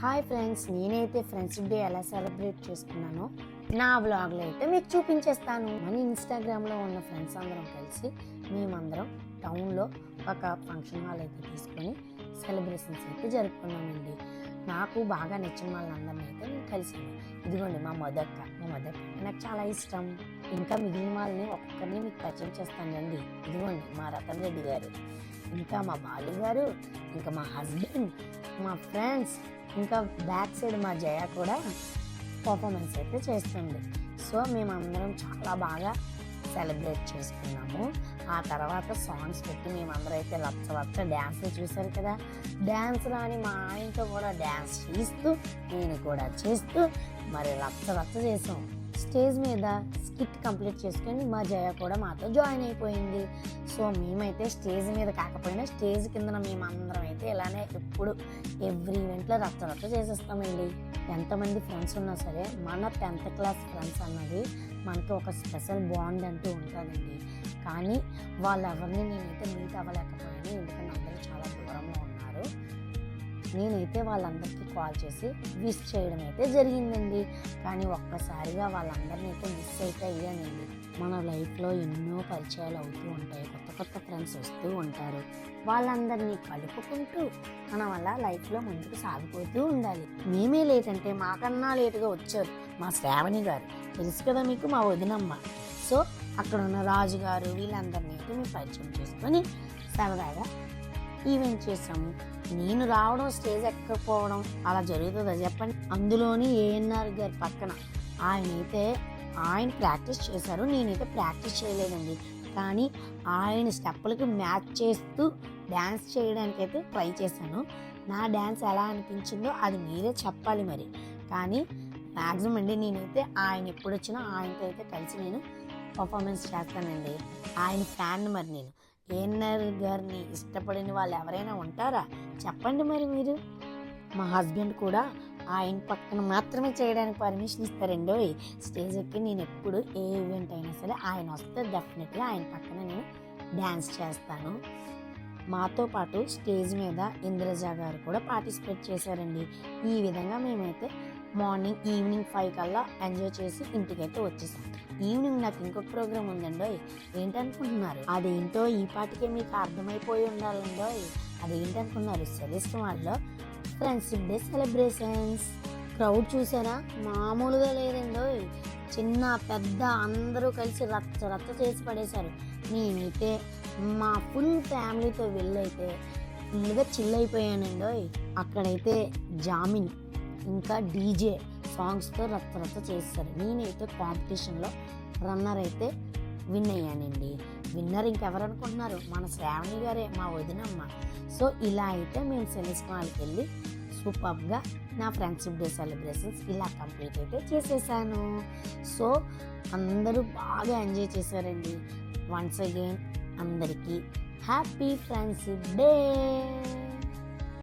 Hi friends, నేనైతే friendship day ఎలా celebrate చేసుకున్నానో నా వ్లాగ్లో అయితే మీకు చూపించేస్తాను. మన ఇన్స్టాగ్రామ్లో ఉన్న ఫ్రెండ్స్ అందరం కలిసి మేమందరం టౌన్లో ఒక ఫంక్షన్ హాల్ అయితే తీసుకొని సెలబ్రేషన్స్ అయితే జరుపుకున్నామండి. నాకు బాగా నచ్చిన వాళ్ళందరినీ అయితే నేను కలిసాను. ఇదిగోండి మా మదక్క నాకు చాలా ఇష్టం. ఇంకా మిగిలిన వాళ్ళని ఒక్కొక్కరిని మీకు పరిచయం చేస్తాను రండి. ఇదిగోండి మా రతన్ రెడ్డి గారు, ఇంకా మా బాలు గారు, ఇంకా మా హస్బెండ్, మా ఫ్రెండ్స్, ఇంకా బ్యాక్ సైడ్ మా జయ కూడా పర్ఫార్మెన్స్ అయితే చేస్తుంది. సో మేమందరం చాలా బాగా సెలబ్రేట్ చేసుకున్నాము. ఆ తర్వాత సాంగ్స్ పెట్టి మేమందరం అయితే లచ్చ డ్యాన్స్లు చూసారు కదా. డ్యాన్స్ రాని మా ఆయనతో కూడా డ్యాన్స్ చేస్తూ నేను కూడా చేస్తూ మరి లచ్చ చేసాం. స్టేజ్ మీద స్కిట్ కంప్లీట్ చేసుకొని మా జయ కూడా మాతో జాయిన్ అయిపోయింది. సో మేమైతే స్టేజ్ మీద కాకపోయినా స్టేజ్ కింద మేమందరం అయితే ఇలానే ఎప్పుడు ఎవ్రీ ఈవెంట్లో రచ్చ చేసేస్తామండి. ఎంతమంది ఫ్రెండ్స్ ఉన్నా సరే మన 10th క్లాస్ ఫ్రెండ్స్ అన్నది మనకి ఒక స్పెషల్ బాండ్ అంటూ ఉంటుందండి. కానీ వాళ్ళెవరిని నేనైతే మీట్ అవ్వలేకపోయాను, ఎందుకంటే అందరూ చాలా దూరంలో ఉన్నారు. నేనైతే వాళ్ళందరికీ కాల్ చేసి విష్ చేయడం అయితే జరిగిందండి. కానీ ఒక్కసారిగా వాళ్ళందరినీ అయితే మిస్ అయితే అయ్యానండి. మన లైఫ్లో ఎన్నో పరిచయాలు అవుతూ ఉంటాయి, కొత్త ఫ్రెండ్స్ వస్తూ ఉంటారు. వాళ్ళందరినీ కలుపుకుంటూ మనం అలా లైఫ్లో ముందుకు సాగిపోతూ ఉండాలి. మేమే లేట్ అంటే మాకన్నా లేటుగా వచ్చారు మా శ్రావణి గారు, తెలుసు కదా మీకు, మా వదినమ్మ. సో అక్కడ ఉన్న రాజు గారు వీళ్ళందరినీ అయితే మేము పరిచయం చేసుకొని సరదాగా ఈవెంట్ చేసాము. నేను రావడం, స్టేజ్ ఎక్కకపోవడం అలా జరుగుతుందా చెప్పండి. అందులోని ఏఎన్ఆర్ గారి పక్కన ఆయన ప్రాక్టీస్ చేశారు, నేనైతే ప్రాక్టీస్ చేయలేదండి. కానీ ఆయన స్టెప్పులకి మ్యాచ్ చేస్తూ డ్యాన్స్ చేయడానికి అయితే ట్రై చేశాను. నా డ్యాన్స్ ఎలా అనిపించిందో అది మీరే చెప్పాలి మరి. కానీ మ్యాక్సిమం అండి నేనైతే ఆయన ఎప్పుడు వచ్చినా ఆయనతో అయితే కలిసి నేను పర్ఫార్మెన్స్ చేస్తానండి. ఆయన ఫ్యాన్ మరి నేను. ఏఎన్ఆర్ గారిని ఇష్టపడిన వాళ్ళు ఎవరైనా ఉంటారా చెప్పండి మరి మీరు. మా హస్బెండ్ కూడా ఆయన పక్కన మాత్రమే చేయడానికి పర్మిషన్ ఇస్తారండి. స్టేజ్ ఎక్కి నేను ఎప్పుడు ఏ ఈవెంట్ అయినా సరే ఆయన వస్తే డెఫినెట్గా ఆయన పక్కన నేను డ్యాన్స్ చేస్తాను. మాతో పాటు స్టేజ్ మీద ఇంద్రజ గారు కూడా పార్టిసిపేట్ చేశారండి. ఈ విధంగా మేమైతే ఈవినింగ్ 5 కల్లా ఎంజాయ్ చేసి ఇంటికైతే వచ్చేసాం. ఈవినింగ్ నాకు ఇంకొక ప్రోగ్రామ్ ఉందండి. ఏంటనుకుంటున్నారు? అదేంటో ఈ పాటికే మీకు అర్థమైపోయి ఉండాలండి. అదేంటనుకున్నారు? సెలెస్ట్ వాళ్ళలో ఫ్రెండ్షిప్ డే సెలబ్రేషన్స్. క్రౌడ్ చూసారా, మామూలుగా లేదండి. చిన్న పెద్ద అందరూ కలిసి రచ్చ చేసి పడేశారు. నేనైతే మా ఫుల్ ఫ్యామిలీతో వెళ్ళైతే ఫుల్గా చిల్ అయిపోయానండి. అక్కడైతే జామిన్ ఇంకా డీజే సాంగ్స్తో రచ్చ చేస్తారు. నేనైతే కాంపిటీషన్లో రన్నర్ అయితే విన్ అయ్యానండి. విన్నర్ ఇంకెవరు అనుకుంటున్నారు? మన శ్రావణి గారే, మా వదినమ్మ. సో ఇలా అయితే మేము సెలెస్ట్ వాళ్ళకి వెళ్ళి సూపర్గా నా ఫ్రెండ్షిప్ డే సెలబ్రేషన్స్ ఇలా కంప్లీట్ అయితే చేసేసాను. సో అందరూ బాగా ఎంజాయ్ చేశారండి. వన్స్ అగైన్ అందరికీ హ్యాపీ ఫ్రెండ్షిప్ డే.